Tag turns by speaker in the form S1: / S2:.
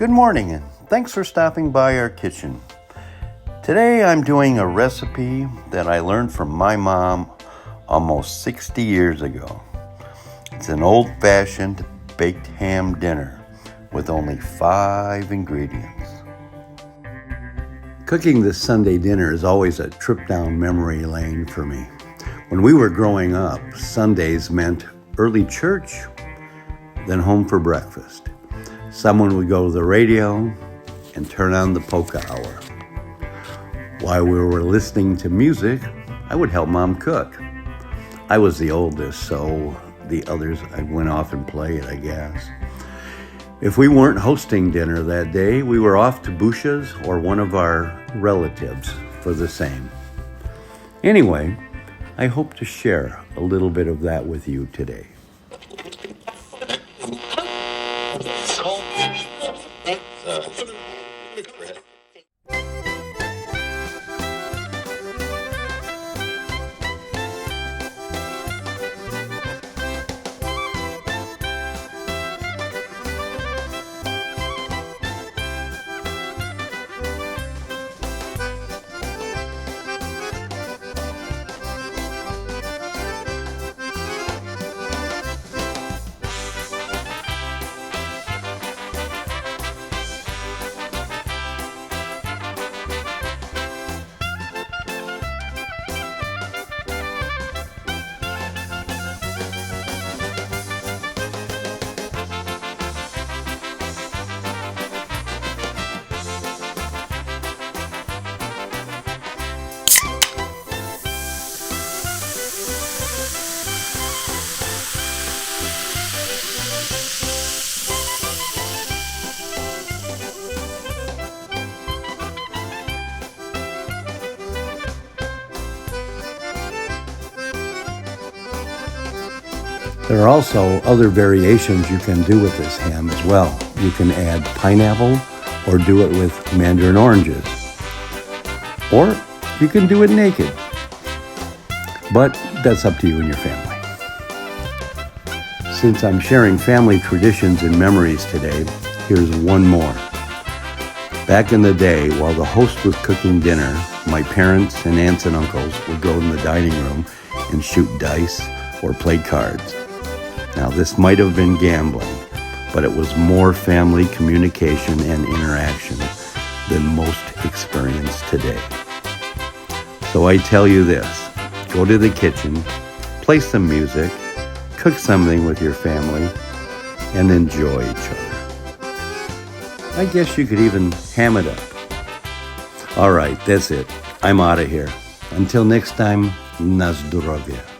S1: Good morning, and thanks for stopping by our kitchen. Today I'm doing a recipe that I learned from my mom almost 60 years ago. It's an old-fashioned baked ham dinner with only 5 ingredients. Cooking this Sunday dinner is always a trip down memory lane for me. When we were growing up, Sundays meant early church, then home for breakfast. Someone would go to the radio and turn on the polka hour. While we were listening to music, I would help Mom cook. I was the oldest, so the others I went off and played, I guess. If we weren't hosting dinner that day, we were off to Busha's or one of our relatives for the same. Anyway, I hope to share a little bit of that with you today. There are also other variations you can do with this ham as well. You can add pineapple or do it with mandarin oranges. Or you can do it naked. But that's up to you and your family. Since I'm sharing family traditions and memories today, here's one more. Back in the day, while the host was cooking dinner, my parents and aunts and uncles would go in the dining room and shoot dice or play cards. Now, this might have been gambling, but it was more family communication and interaction than most experience today. So I tell you this, go to the kitchen, play some music, cook something with your family, and enjoy each other. I guess you could even ham it up. All right, that's it. I'm out of here. Until next time, na zdrowie.